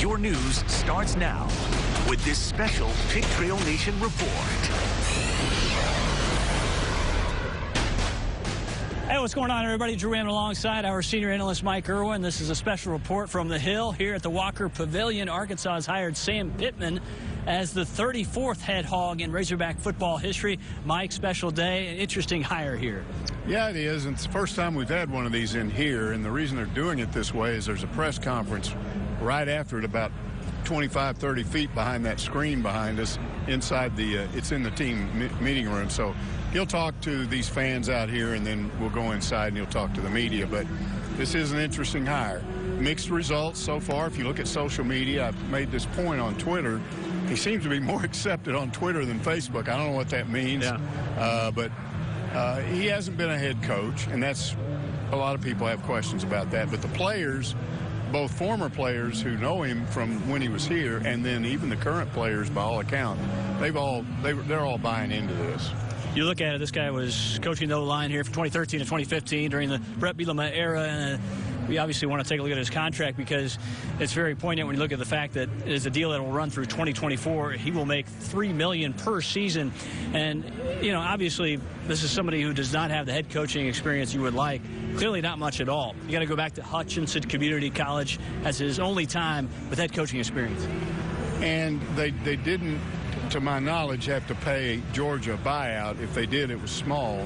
Your news starts now with this special Pig Trail Nation report. Hey, what's going on, everybody? Drew Hammond alongside our senior analyst, Mike Irwin. This is a special report from the Hill here at the Walker Pavilion. Arkansas has hired Sam Pittman as the 34th head hog in Razorback football history. Mike, special day, an interesting hire here. Yeah, it is. And it's the first time we've had one of these in here. And the reason they're doing it this way is there's a press conference right after it, about 25, 30 feet behind that screen behind us inside the, it's in the team meeting room. So he'll talk to these fans out here, and then we'll go inside and he'll talk to the media. But this is an interesting hire. Mixed results so far. If you look at social media, I've made this point on Twitter. He seems to be more accepted on Twitter than Facebook. I don't know what that means. Yeah. But he hasn't been a head coach, and that's a lot of people have questions about that. But the players, both former players who know him from when he was here, and then even the current players, by all accounts, they're all buying into this. You look at it, this guy was coaching the O-line here from 2013 to 2015 during the Bret Bielema era, and we obviously want to take a look at his contract because it's very poignant when you look at the fact that it is a deal that will run through 2024. He will make $3 million per season, and you know, obviously this is somebody who does not have the head coaching experience you would like. Clearly not much at all. You got to go back to Hutchinson Community College as his only time with head coaching experience. And they didn't, to my knowledge, have to pay Georgia a buyout. If they did, it was small.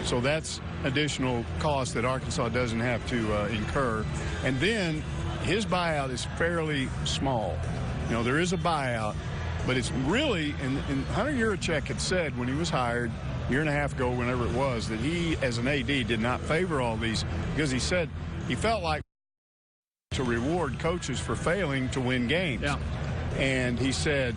So that's additional cost that Arkansas doesn't have to incur. And then his buyout is fairly small. You know, there is a buyout, but it's really, and Hunter Yurachek had said when he was hired a year and a half ago, whenever it was, that he, as an AD, did not favor all these because he said he felt like to reward coaches for failing to win games. Yeah. And he said,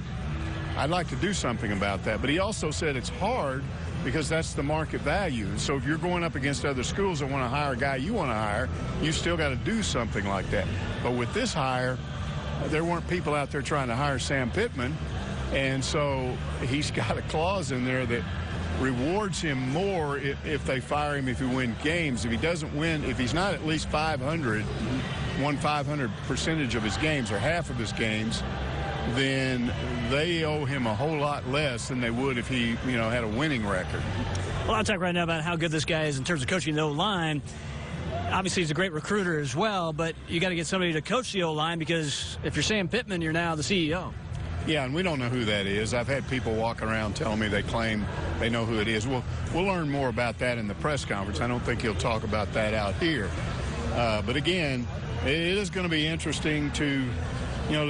I'd like to do something about that. But he also said it's hard because that's the market value. So if you're going up against other schools that want to hire a guy you want to hire, you still got to do something like that. But with this hire, there weren't people out there trying to hire Sam Pittman. And so he's got a clause in there that rewards him more if they fire him if he wins games. If he doesn't win, if he's not at least 500, won 500% of his games or half of his games, then they owe him a whole lot less than they would if he, you know, had a winning record. Well, I'll talk right now about how good this guy is in terms of coaching the O-line. Obviously, he's a great recruiter as well, but you got to get somebody to coach the O-line because if you're Sam Pittman, you're now the CEO. Yeah, and we don't know who that is. I've had people walk around telling me they claim they know who it is. We'll learn more about that in the press conference. I don't think he'll talk about that out here. But again, it is going to be interesting to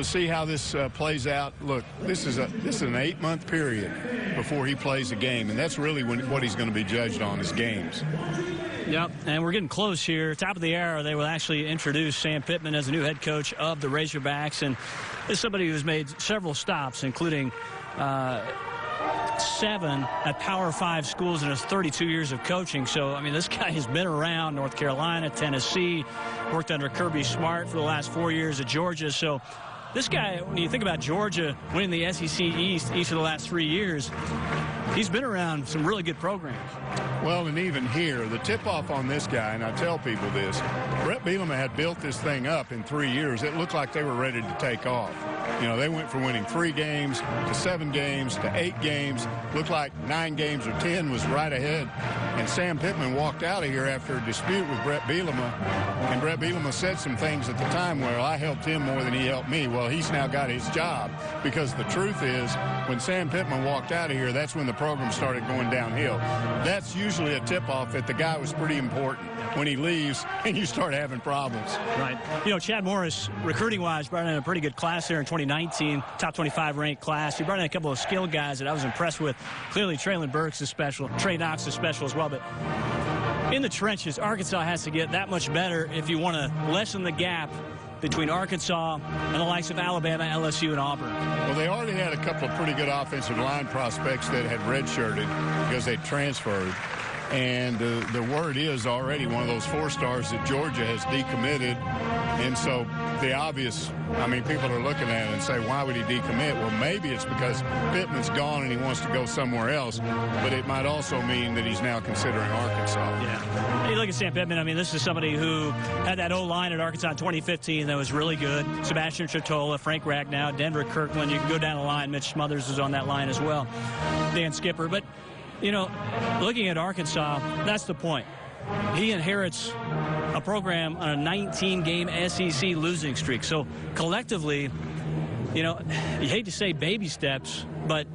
see how this plays out. Look, this is an 8-month period before he plays a game, and that's really what he's going to be judged on is games. Yep, and we're getting close here. Top of the hour, they will actually introduce Sam Pittman as the new head coach of the Razorbacks, and this is somebody who's made several stops, including 7 at Power 5 schools in his 32 years of coaching. So, I mean, this guy has been around North Carolina, Tennessee, worked under Kirby Smart for the last 4 years at Georgia. So this guy, when you think about Georgia winning the SEC East each of the last 3 years, he's been around some really good programs. Well, and even here, the tip-off on this guy, and I tell people this, Bret Bielema had built this thing up in 3 years. It looked like they were ready to take off. You know, they went from winning 3 games to 7 games to 8 games. Looked like 9 games or 10 was right ahead. And Sam Pittman walked out of here after a dispute with Bret Bielema. And Bret Bielema said some things at the time where I helped him more than he helped me. Well, he's now got his job because the truth is when Sam Pittman walked out of here, that's when the program started going downhill. That's usually a tip-off that the guy was pretty important. When he leaves and you start having problems. Right. You know, Chad Morris, recruiting-wise, brought in a pretty good class there in 2019, top 25 ranked class. He brought in a couple of skilled guys that I was impressed with. Clearly, Traylon Burks is special. Trey Knox is special as well. But in the trenches, Arkansas has to get that much better if you want to lessen the gap between Arkansas and the likes of Alabama, LSU, and Auburn. Well, they already had a couple of pretty good offensive line prospects that had redshirted because they transferred. And the word is already one of those 4-stars that Georgia has decommitted. And so the obvious, I mean, people are looking at it and say, why would he decommit? Well, maybe it's because Pittman's gone and he wants to go somewhere else, but it might also mean that he's now considering Arkansas. Yeah. You look at Sam Pittman, I mean, this is somebody who had that O-line at Arkansas in 2015 that was really good. Sebastian Chitola, Frank Ragnow, Denver Kirkland. You can go down the line. Mitch Smothers is on that line as well. Dan Skipper. But, you know, looking at Arkansas, that's the point. He inherits a program on a 19-game SEC losing streak. So collectively, you know, you hate to say baby steps, but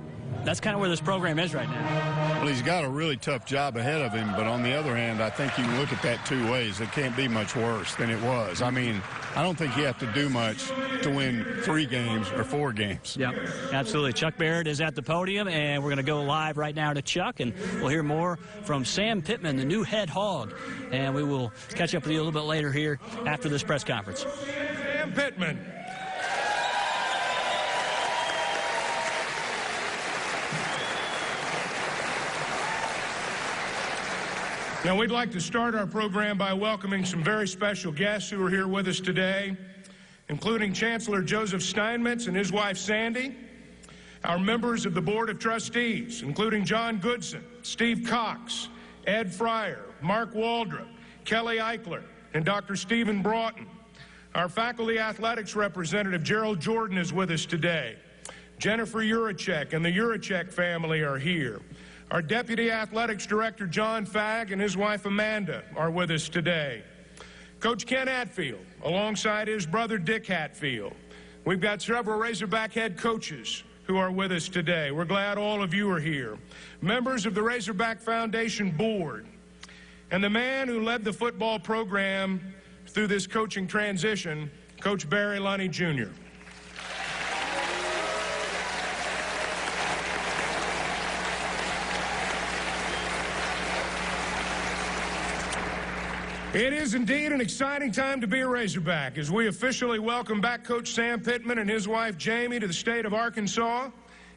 that's kind of where this program is right now. Well, he's got a really tough job ahead of him, but on the other hand, I think you can look at that two ways. It can't be much worse than it was. I mean, I don't think you have to do much to win 3 games or 4 games. Yeah, absolutely. Chuck Barrett is at the podium, and we're going to go live right now to Chuck, and we'll hear more from Sam Pittman, the new head hog. And we will catch up with you a little bit later here after this press conference. Sam Pittman. Now, we'd like to start our program by welcoming some very special guests who are here with us today, including Chancellor Joseph Steinmetz and his wife, Sandy, our members of the Board of Trustees, including John Goodson, Steve Cox, Ed Fryer, Mark Waldrop, Kelly Eichler, and Dr. Stephen Broughton. Our faculty athletics representative, Gerald Jordan, is with us today. Jennifer Urachek and the Urachek family are here. Our Deputy Athletics Director, John Fagg, and his wife, Amanda, are with us today. Coach Ken Hatfield, alongside his brother, Dick Hatfield. We've got several Razorback head coaches who are with us today. We're glad all of you are here. Members of the Razorback Foundation Board, and the man who led the football program through this coaching transition, Coach Barry Lunney, Jr. It is indeed an exciting time to be a Razorback as we officially welcome back Coach Sam Pittman and his wife Jamie to the state of Arkansas.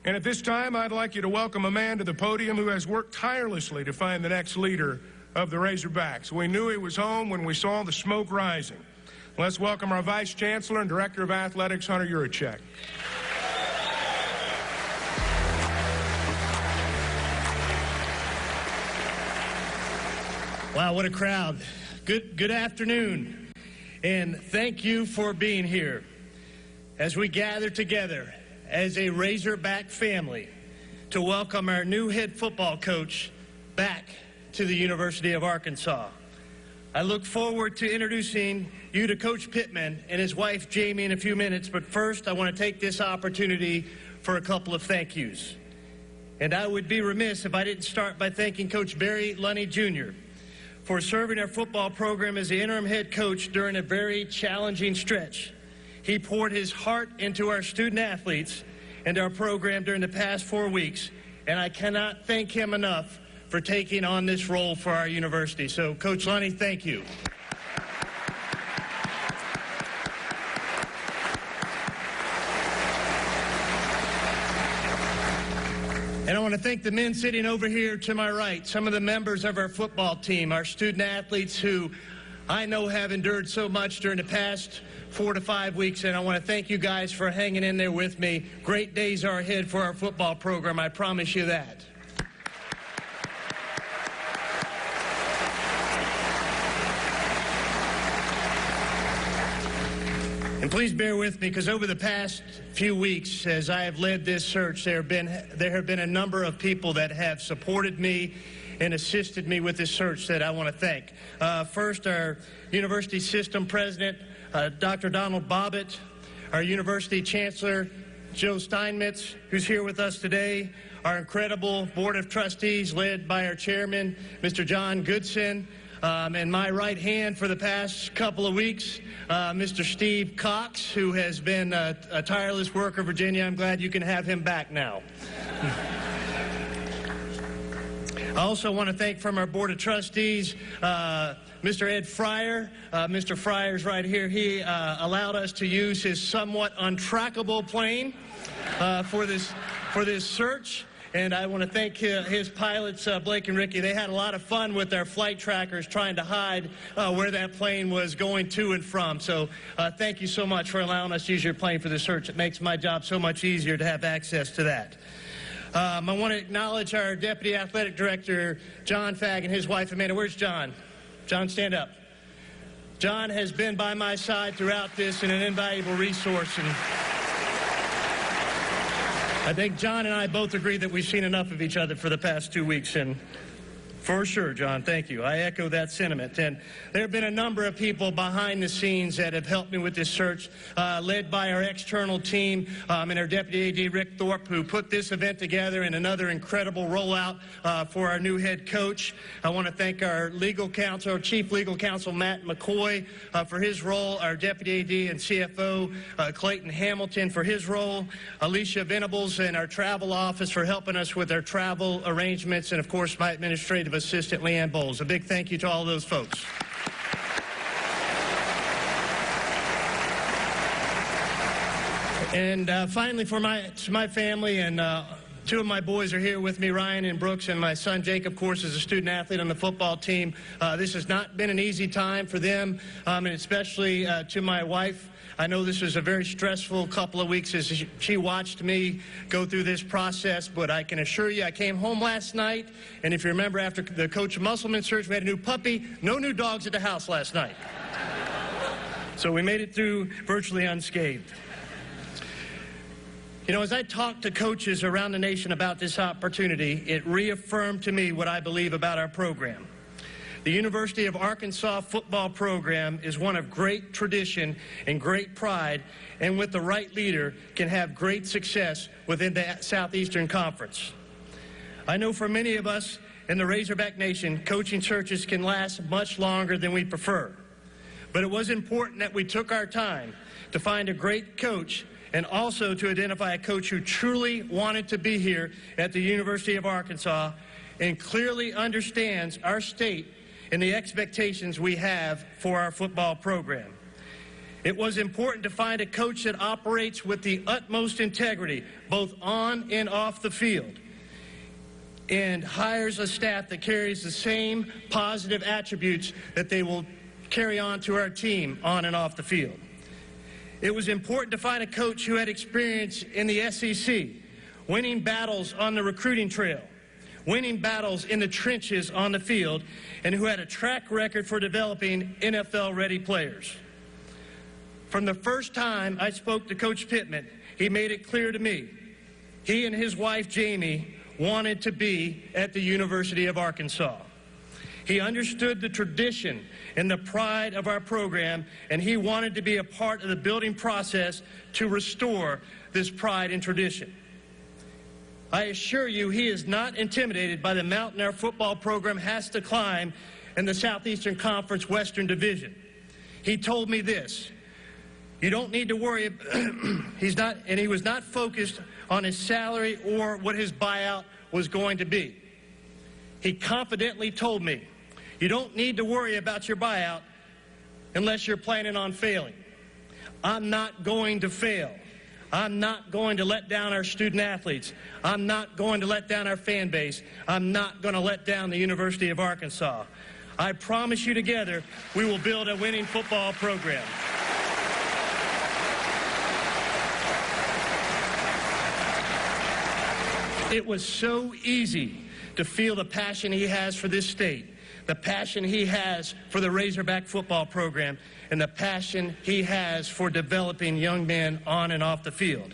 And at this time, I'd like you to welcome a man to the podium who has worked tirelessly to find the next leader of the Razorbacks. We knew he was home when we saw the smoke rising. Let's welcome our Vice Chancellor and Director of Athletics, Hunter Urachek. Wow, what a crowd. Good afternoon, and thank you for being here as we gather together as a Razorback family to welcome our new head football coach back to the University of Arkansas. I look forward to introducing you to Coach Pittman and his wife Jamie in a few minutes, but first I want to take this opportunity for a couple of thank yous. And I would be remiss if I didn't start by thanking Coach Barry Lunney, Jr. for serving our football program as the interim head coach during a very challenging stretch. He poured his heart into our student athletes and our program during the past 4 weeks, and I cannot thank him enough for taking on this role for our university. So, Coach Lunney, thank you. And I want to thank the men sitting over here to my right, some of the members of our football team, our student athletes who I know have endured so much during the past 4 to 5 weeks, and I want to thank you guys for hanging in there with me. Great days are ahead for our football program, I promise you that. And please bear with me, because over the past few weeks, as I have led this search, there have been a number of people that have supported me and assisted me with this search that I want to thank. First, our university system president, Dr. Donald Bobbitt, our university chancellor, Joe Steinmetz, who's here with us today, our incredible board of trustees led by our chairman, Mr. John Goodson, and my right hand for the past couple of weeks, Mr. Steve Cox, who has been a tireless worker, Virginia. I'm glad you can have him back now. I also want to thank from our Board of Trustees, Mr. Ed Fryer. Mr. Fryer's right here. He allowed us to use his somewhat untrackable plane for this search. And I want to thank his pilots, Blake and Ricky. They had a lot of fun with their flight trackers trying to hide where that plane was going to and from. So thank you so much for allowing us to use your plane for the search. It makes my job so much easier to have access to that. I want to acknowledge our Deputy Athletic Director, John Fagg, and his wife, Amanda. Where's John? John, stand up. John has been by my side throughout this and an invaluable resource. And I think John and I both agree that we've seen enough of each other for the past 2 weeks, and for sure, John, thank you. I echo that sentiment. And there have been a number of people behind the scenes that have helped me with this search, led by our external team and our Deputy AD, Rick Thorpe, who put this event together, and another incredible rollout for our new head coach. I want to thank our legal counsel, our Chief Legal Counsel, Matt McCoy, for his role, our Deputy AD and CFO, Clayton Hamilton, for his role, Alicia Venables and our travel office for helping us with our travel arrangements, and, of course, my administrative assistant, Leanne Bowles. A big thank you to all those folks. And finally, for my family, and two of my boys are here with me, Ryan and Brooks, and my son Jake, of course, is a student athlete on the football team. This has not been an easy time for them, and especially to my wife. I know this was a very stressful couple of weeks as she watched me go through this process, but I can assure you I came home last night, and if you remember, after the Coach Musselman search, we had a new puppy. No new dogs at the house last night. So we made it through virtually unscathed. You know, as I talked to coaches around the nation about this opportunity, it reaffirmed to me what I believe about our program. The University of Arkansas football program is one of great tradition and great pride, and with the right leader can have great success within the Southeastern Conference. I know for many of us in the Razorback Nation, coaching searches can last much longer than we prefer. But it was important that we took our time to find a great coach, and also to identify a coach who truly wanted to be here at the University of Arkansas and clearly understands our state and the expectations we have for our football program. It was important to find a coach that operates with the utmost integrity, both on and off the field, and hires a staff that carries the same positive attributes that they will carry on to our team on and off the field. It was important to find a coach who had experience in the SEC, winning battles on the recruiting trail, winning battles in the trenches on the field, and who had a track record for developing NFL-ready players. From the first time I spoke to Coach Pittman, he made it clear to me he and his wife, Jamie, wanted to be at the University of Arkansas. He understood the tradition and the pride of our program, and he wanted to be a part of the building process to restore this pride and tradition. I assure you, he is not intimidated by the mountain our football program has to climb in the Southeastern Conference Western Division. He told me this: you don't need to worry. He was not focused on his salary or what his buyout was going to be. He confidently told me, you don't need to worry about your buyout unless you're planning on failing. I'm not going to fail. I'm not going to let down our student athletes. I'm not going to let down our fan base. I'm not going to let down the University of Arkansas. I promise you, together, we will build a winning football program. It was so easy to feel the passion he has for this state, the passion he has for the Razorback football program, and the passion he has for developing young men on and off the field.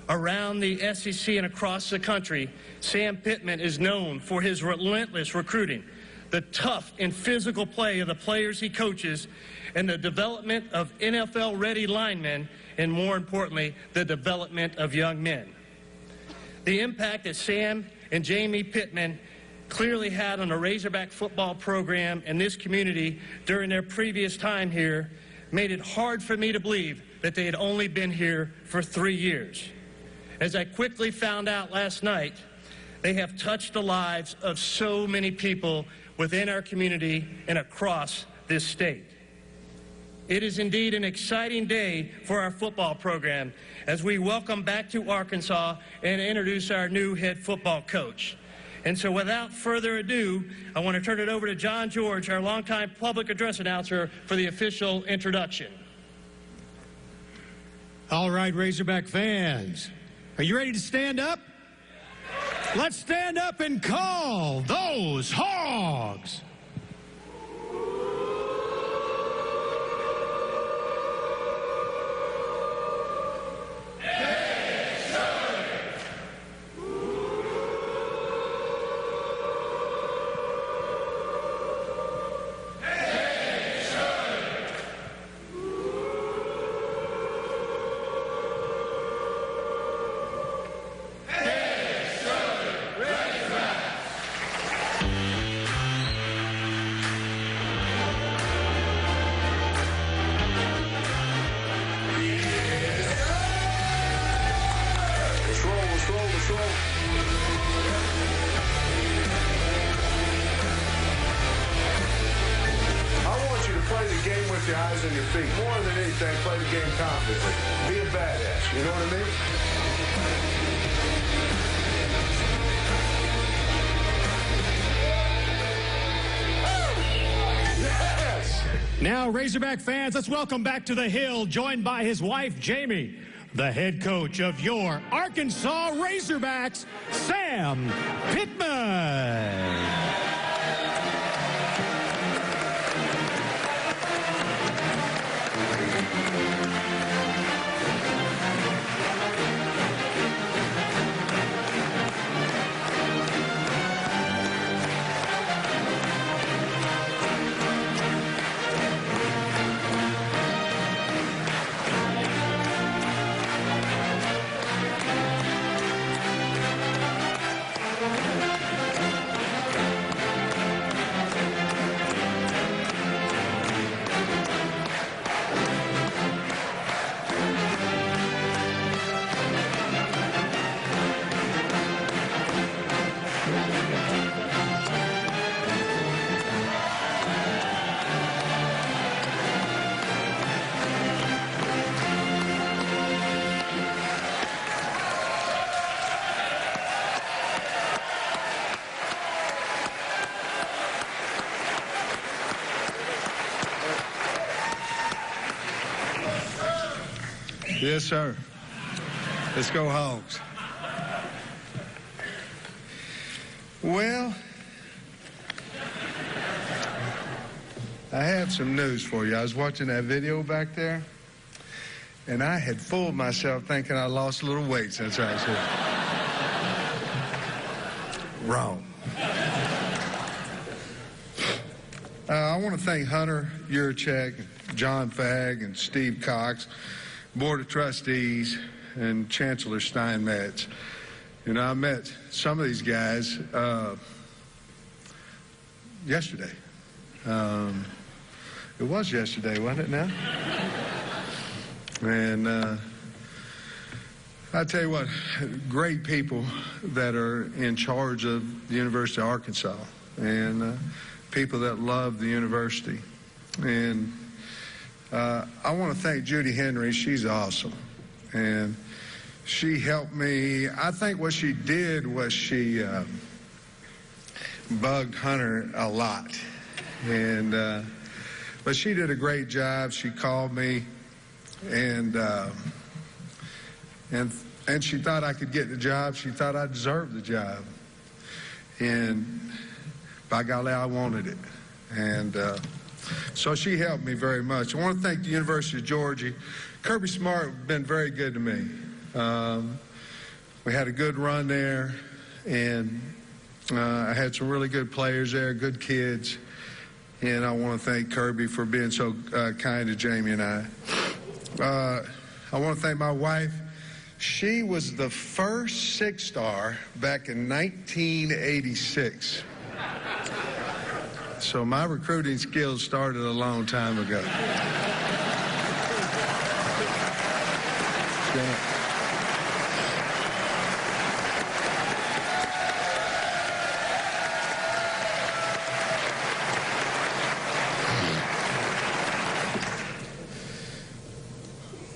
Around the SEC and across the country, Sam Pittman is known for his relentless recruiting, the tough and physical play of the players he coaches, and the development of NFL-ready linemen, and more importantly, the development of young men. The impact that Sam and Jamie Pittman clearly had on the Razorback football program and this community during their previous time here made it hard for me to believe that they had only been here for 3 years. As I quickly found out last night, they have touched the lives of so many people within our community and across this state. it is indeed an exciting day for our football program as we welcome back to Arkansas and introduce our new head football coach. And so without further ado, I want to turn it over to John George, our longtime public address announcer, for the official introduction. All right, Razorback fans, are you ready to stand up? Let's stand up and call those Hogs! Your eyes on your feet. More than anything, play the game confidently. Be a badass. You know what I mean? Yes! Now, Razorback fans, let's welcome back to the Hill, joined by his wife, Jamie, the head coach of your Arkansas Razorbacks, Sam Pittman. Yes, sir. Let's go Hogs. Well, I have some news for you. I was watching that video back there, and I had fooled myself thinking I lost a little weight since I was here. Wrong. I want to thank Hunter Yurchek, John Fagg, and Steve Cox, Board of Trustees, and Chancellor Steinmetz. You know, I met some of these guys yesterday. It was yesterday, wasn't it now? And I tell you what, great people that are in charge of the University of Arkansas, and people that love the university. And I want to thank Judy Henry. She's awesome. And she helped me. I think what she did was she bugged Hunter a lot. And but she did a great job. She called me, and she thought I could get the job. She thought I deserved the job. And by golly, I wanted it. And so she helped me very much. I want to thank the University of Georgia. Kirby Smart has been very good to me. We had a good run there, and I had some really good players there, good kids. And I want to thank Kirby for being so kind to Jamie and I. I want to thank my wife. She was the first six-star back in 1986. So my recruiting skills started a long time ago.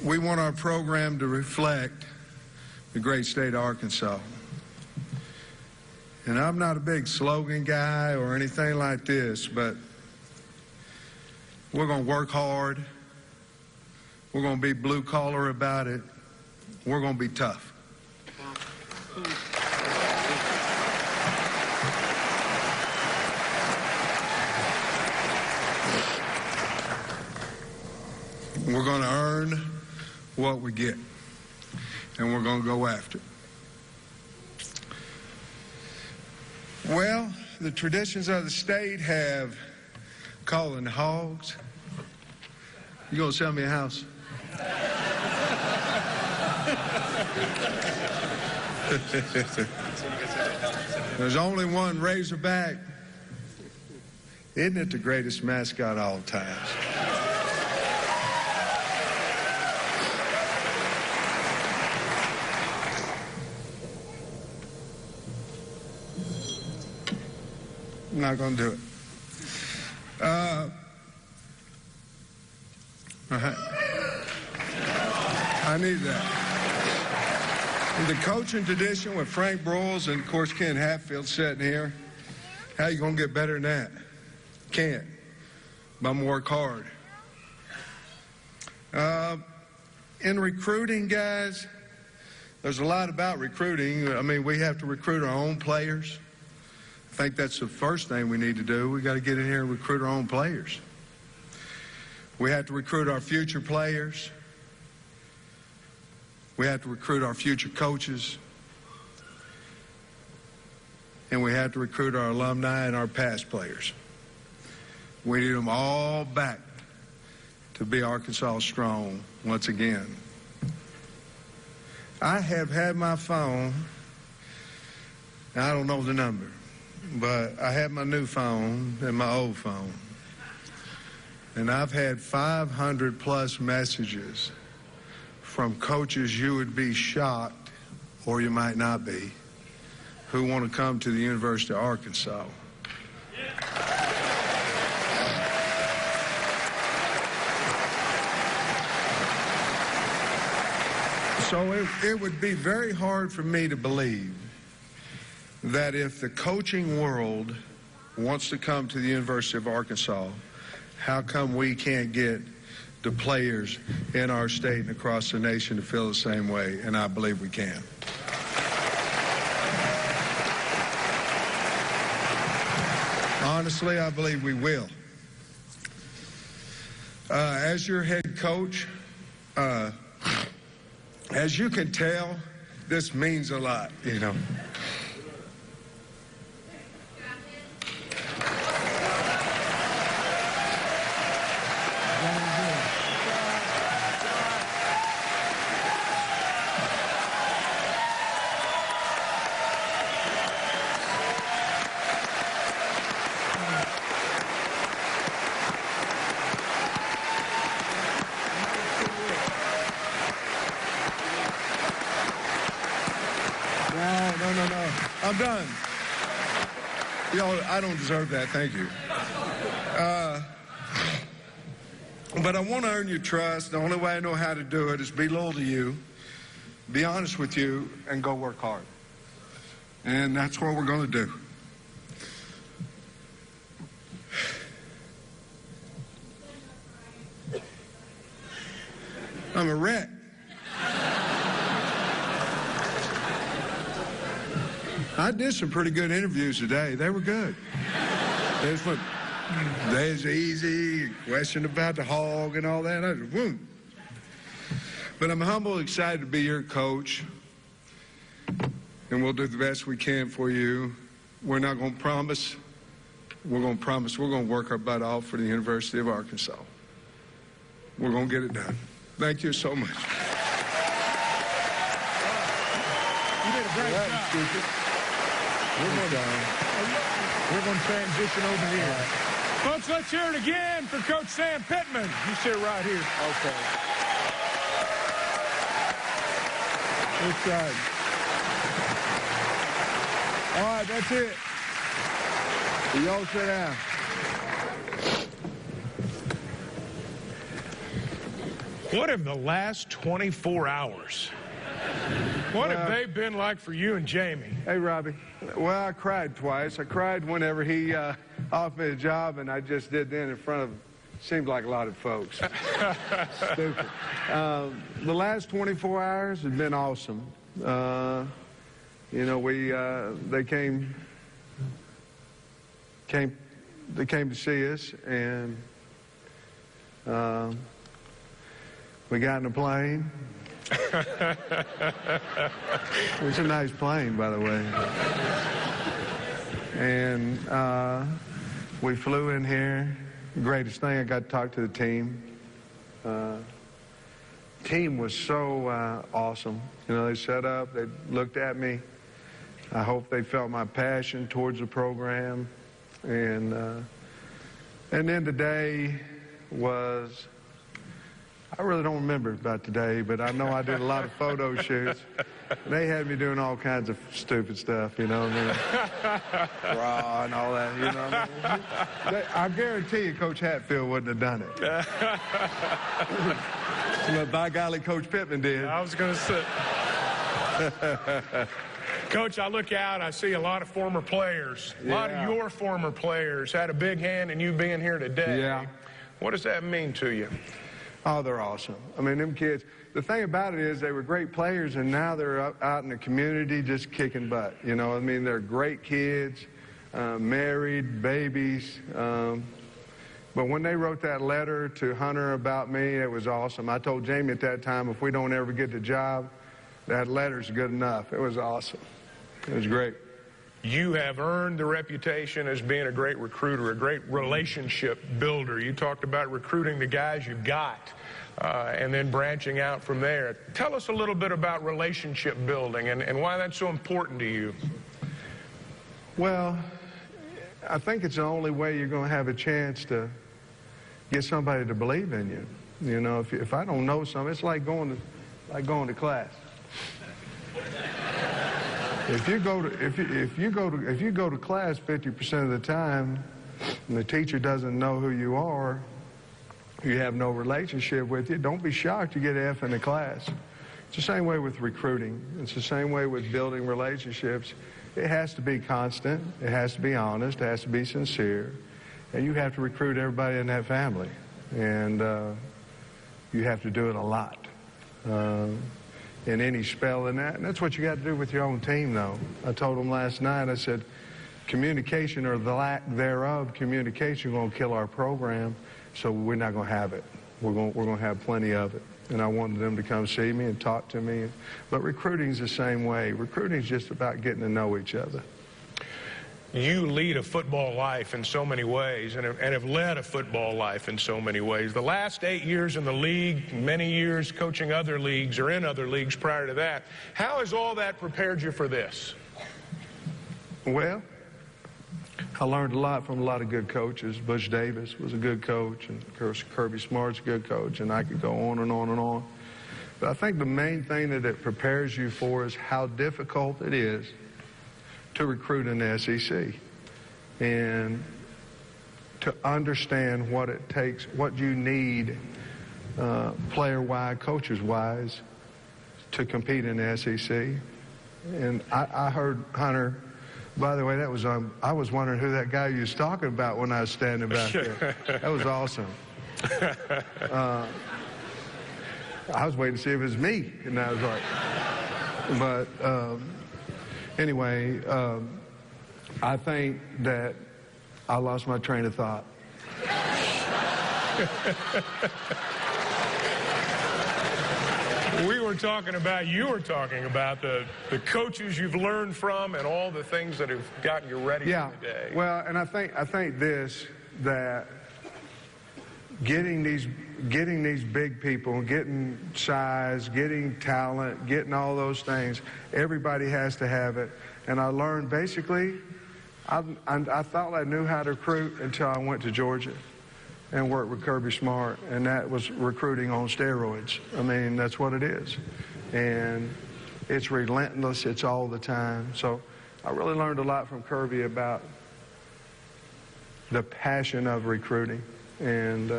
we want our program to reflect the great state of Arkansas. And I'm not a big slogan guy or anything like this, but we're going to work hard. We're going to be blue collar about it. We're going to be tough. We're going to earn what we get, and we're going to go after it. Well, the traditions of the state have calling hogs. You going to sell me a house? There's only one Razorback. Isn't it the greatest mascot of all times? I'm not going to do it. I need that. The coaching tradition with Frank Broyles and, of course, Ken Hatfield sitting here, how you going to get better than that? Can't. But I'm going to work hard. In recruiting, guys, there's a lot about recruiting. I mean, we have to recruit our own players. I think that's the first thing we need to do. We got to get in here and recruit our own players. We have to recruit our future players. We have to recruit our future coaches. And we have to recruit our alumni and our past players. We need them all back to be Arkansas strong once again. I have had my phone, I don't know the number, but I have my new phone and my old phone. And I've had 500 plus messages from coaches you would be shocked, or you might not be, who want to come to the University of Arkansas. So it would be very hard for me to believe that if the coaching world wants to come to the University of Arkansas, how come we can't get the players in our state and across the nation to feel the same way? And I believe we can. Honestly, I believe we will. As your head coach, as you can tell, this means a lot, you know. No. I'm done. Y'all, I don't deserve that. Thank you. But I want to earn your trust. The only way I know how to do it is be loyal to you, be honest with you, and go work hard. And that's what we're going to do. I'm a wreck. I did some pretty good interviews today. They were good. There's easy question about the hog and all that. But I'm humble, excited to be your coach, and we'll do the best we can for you. We're not going to promise. We're going to promise. We're going to work our butt off for the University of Arkansas. We're going to get it done. Thank you so much. You did a great job. We're going to transition over here. Folks, let's hear it again for Coach Sam Pittman. You sit right here. Okay. This side. All right, that's it. Y'all sit down. What have the last 24 hours? What have they been like for you and Jamie? Hey, Robbie. Well, I cried twice. I cried whenever he offered me a job, and I just did then in front of, seemed like a lot of folks. Stupid. The last 24 hours have been awesome. You know, they came to see us, and we got in a plane. It's a nice plane, by the way. And we flew in here. Greatest thing, I got to talk to the team. Team was so awesome. You know, they set up, they looked at me. I hope they felt my passion towards the program. And then today was, I really don't remember about today, but I know I did a lot of photo shoots. They had me doing all kinds of stupid stuff, you know what I mean? Raw and all that, you know what I mean? I guarantee you Coach Hatfield wouldn't have done it. But by golly, Coach Pittman did. I was going to say. Coach, I look out, I see a lot of former players. A lot of your former players had a big hand in you being here today. Yeah. What does that mean to you? Oh, they're awesome. I mean, them kids, the thing about it is they were great players, and now they're out in the community just kicking butt. You know, I mean, they're great kids, married, babies. But when they wrote that letter to Hunter about me, it was awesome. I told Jamie at that time, if we don't ever get the job, that letter's good enough. It was awesome. It was great. You have earned the reputation as being a great recruiter, a great relationship builder. You talked about recruiting the guys you've got and then branching out from there. Tell us a little bit about relationship building and why that's so important to you. Well, I think it's the only way you're going to have a chance to get somebody to believe in you. You know, if I don't know something, it's like going to class. If you go to class 50% of the time, and the teacher doesn't know who you are, you have no relationship with you, don't be shocked you get an F in the class. It's the same way with recruiting. It's the same way with building relationships. It has to be constant. It has to be honest. It has to be sincere. And you have to recruit everybody in that family. And you have to do it a lot. In any spell in that. And that's what you got to do with your own team, though. I told them last night, I said, communication or the lack thereof, communication is going to kill our program, so we're not going to have it. We're going to have plenty of it. And I wanted them to come see me and talk to me. But recruiting's the same way. Recruiting's just about getting to know each other. You lead a football life in so many ways and have led a football life in so many ways. The last 8 years in the league, many years coaching other leagues or in other leagues prior to that, how has all that prepared you for this? Well, I learned a lot from a lot of good coaches. Butch Davis was a good coach, and of course Kirby Smart's a good coach, and I could go on and on and on. But I think the main thing that it prepares you for is how difficult it is to recruit in the SEC and to understand what it takes, what you need player-wise, coaches-wise to compete in the SEC. And I heard Hunter, by the way, that was I was wondering who that guy you was talking about when I was standing back there. That was awesome. I was waiting to see if it was me, and I was like, but anyway, I think that I lost my train of thought. You were talking about the coaches you've learned from and all the things that have gotten you ready for the day. Well, and I think this, that getting these big people, getting size, getting talent, getting all those things, everybody has to have it. And I learned basically, I thought I knew how to recruit until I went to Georgia and worked with Kirby Smart, and that was recruiting on steroids. I mean, that's what it is. And it's relentless, it's all the time. So I really learned a lot from Kirby about the passion of recruiting. And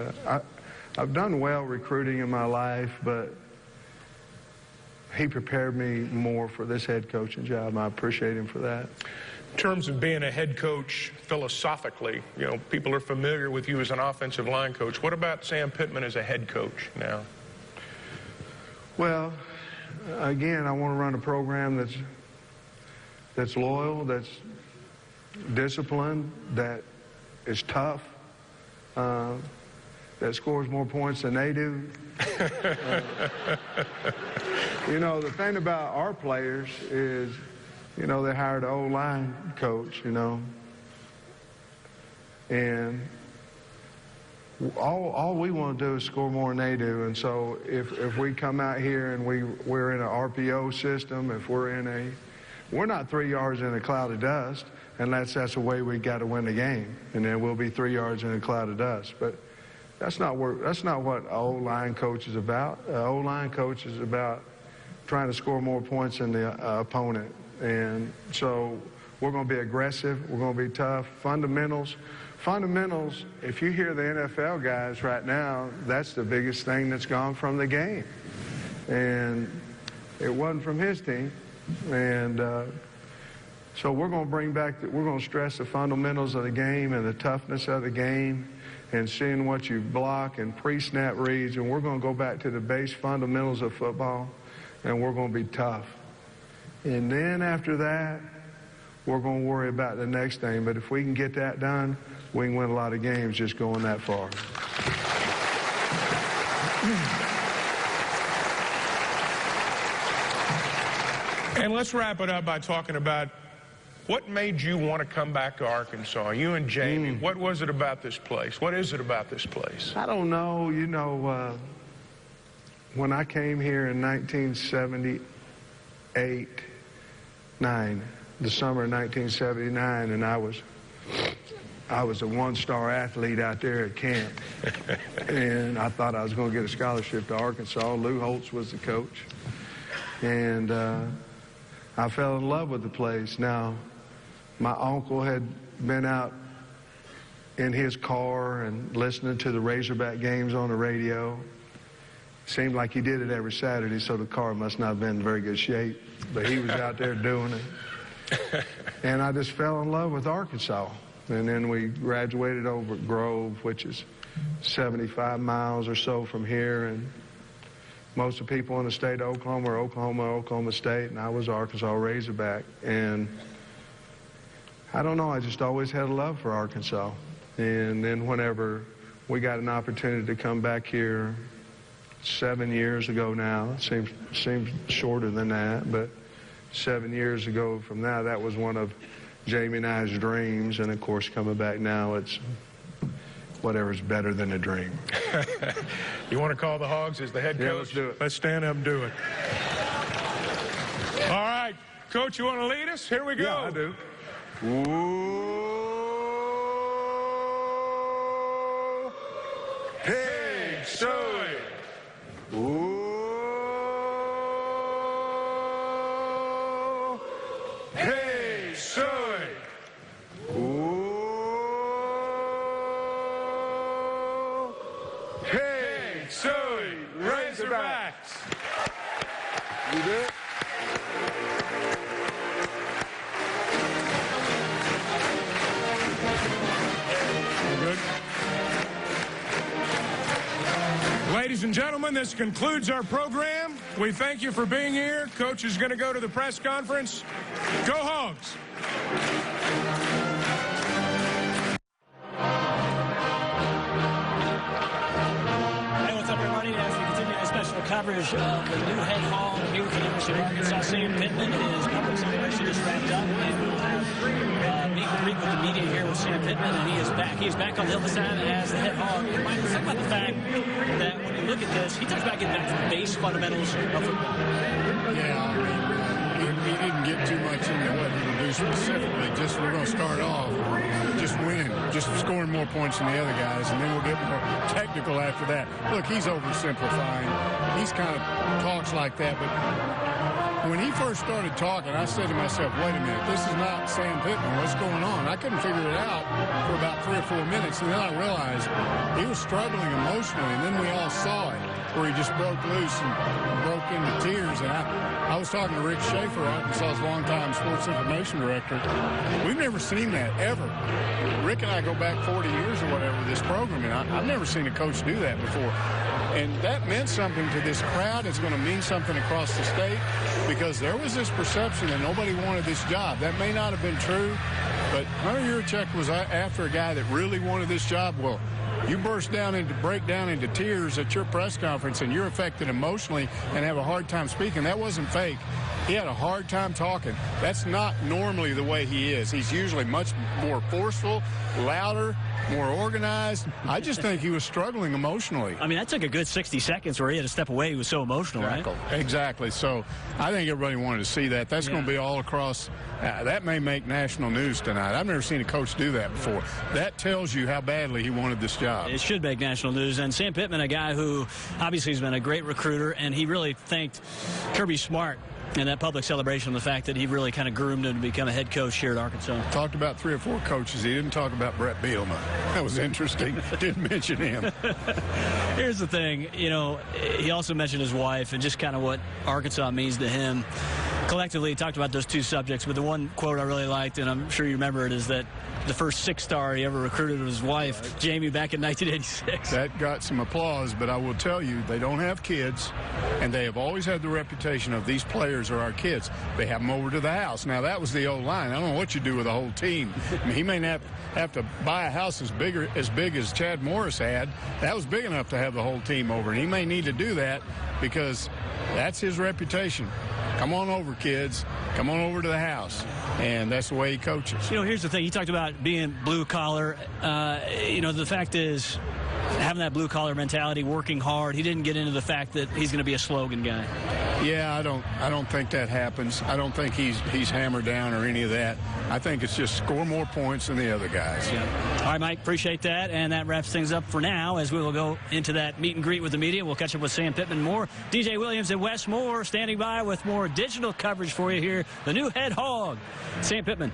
I've done well recruiting in my life, but he prepared me more for this head coaching job, and I appreciate him for that. In terms of being a head coach philosophically, you know, people are familiar with you as an offensive line coach. What about Sam Pittman as a head coach now? Well, again, I want to run a program that's loyal, that's disciplined, that is tough, that scores more points than they do. You know, the thing about our players is, you know, they hired an O-line coach, you know, and all we want to do is score more than they do. And so if we come out here and we're in an RPO system, if we're not 3 yards in a cloud of dust, unless that's the way we got to win the game, and then we'll be 3 yards in a cloud of dust. But that's not what an O-line coach is about. An O-line coach is about trying to score more points than the opponent. And so we're going to be aggressive. We're going to be tough. Fundamentals, if you hear the NFL guys right now, that's the biggest thing that's gone from the game. And it wasn't from his team. And so we're going to we're going to stress the fundamentals of the game and the toughness of the game and seeing what you block and pre-snap reads. And we're going to go back to the base fundamentals of football, and we're going to be tough. And then after that, we're going to worry about the next thing. But if we can get that done, we can win a lot of games just going that far. And let's wrap it up by talking about what made you want to come back to Arkansas, you and Jamie. What was it about this place? What is it about this place? I don't know. You know, when I came here in 1978, the summer of 1979, and I was a one-star athlete out there at camp, and I thought I was going to get a scholarship to Arkansas. Lou Holtz was the coach, and I fell in love with the place. Now, my uncle had been out in his car and listening to the Razorback games on the radio. Seemed like he did it every Saturday, so the car must not have been in very good shape. But he was out there doing it. And I just fell in love with Arkansas. And then we graduated over at Grove, which is 75 miles or so from here. And most of the people in the state of Oklahoma are Oklahoma State, and I was Arkansas Razorback. And I don't know, I just always had a love for Arkansas. And then whenever we got an opportunity to come back here 7 years ago now, it seems shorter than that, but 7 years ago from now, that was one of Jamie and I's dreams. And of course, coming back now, it's whatever's better than a dream. You want to call the Hogs as the head coach? Yeah, let's do it. Let's stand up and do it. All right, Coach, you want to lead us? Here we go. Yeah, I do. Ooh, pig soy. Ooh, pig soy. Ooh, pig soy. Razorbacks. You good? Ladies and gentlemen, this concludes our program. We thank you for being here. Coach is going to go to the press conference. Go Hogs! Hey, what's up, everybody? As we continue the special coverage of the new head hog here for the University of Arkansas, Sam Pittman, his public celebration just wrapped up, and we'll have meet and greet with the media here with Sam Pittman, and he is back. He is back on the other side as the head hog. Mike, let's talk about the fact that when you look at this, he talks about getting back to the base fundamentals of football. Yeah, I mean, he didn't get too much into what he would do specifically. Just we're going to start off just winning, just scoring more points than the other guys, and then we'll get more technical after that. Look, he's oversimplifying. He's kind of talks like that, but when he first started talking, I said to myself, wait a minute, this is not Sam Pittman. What's going on? I couldn't figure it out for about 3 or 4 minutes, and then I realized he was struggling emotionally, and then we all saw it, where he just broke loose and broke into tears. And I was talking to Rick Schaefer, Arkansas's longtime sports information director. We've never seen that, ever. Rick and I go back 40 years or whatever with this program, and I've never seen a coach do that before. And that meant something to this crowd. It's going to mean something across the state, because there was this perception that nobody wanted this job. That may not have been true, but Hunter Yurachek was after a guy that really wanted this job. Well, you break down into tears at your press conference, and you're affected emotionally and have a hard time speaking. That wasn't fake. He had a hard time talking. That's not normally the way he is. He's usually much more forceful, louder, more organized. I just think he was struggling emotionally. I mean, that took a good 60 seconds where he had to step away. He was so emotional, right? Exactly. So I think everybody wanted to see that. That's going to be all across. That may make national news tonight. I've never seen a coach do that before. That tells you how badly he wanted this job. It should make national news. And Sam Pittman, a guy who obviously has been a great recruiter, and he really thanked Kirby Smart in that public celebration on the fact that he really kind of groomed him to become a head coach here at Arkansas. Talked about 3 or 4 coaches. He didn't talk about Brett Bielema. That was interesting. Didn't mention him. Here's the thing. You know, he also mentioned his wife and just kind of what Arkansas means to him. Collectively, he talked about those 2 subjects, but the one quote I really liked, and I'm sure you remember it, is that the first 6-star he ever recruited was his wife, Jamie, back in 1986. That got some applause, but I will tell you, they don't have kids, and they have always had the reputation of these players are our kids. They have them over to the house. Now, that was the old line. I don't know what you do with a whole team. I mean, he may not have to buy a house as big as Chad Morris had. That was big enough to have the whole team over, and he may need to do that because that's his reputation. Come on over, kids. Come on over to the house. And that's the way he coaches. You know, here's the thing. He talked about being blue-collar. You know, the fact is, having that blue-collar mentality, working hard, he didn't get into the fact that he's going to be a slogan guy. Yeah, I don't think that happens. I don't think he's hammered down or any of that. I think it's just score more points than the other guys. Yeah. All right, Mike, appreciate that. And that wraps things up for now as we will go into that meet and greet with the media. We'll catch up with Sam Pittman more. DJ Williams and Wes Moore standing by with more digital coverage for you here. The new head hog, Sam Pittman.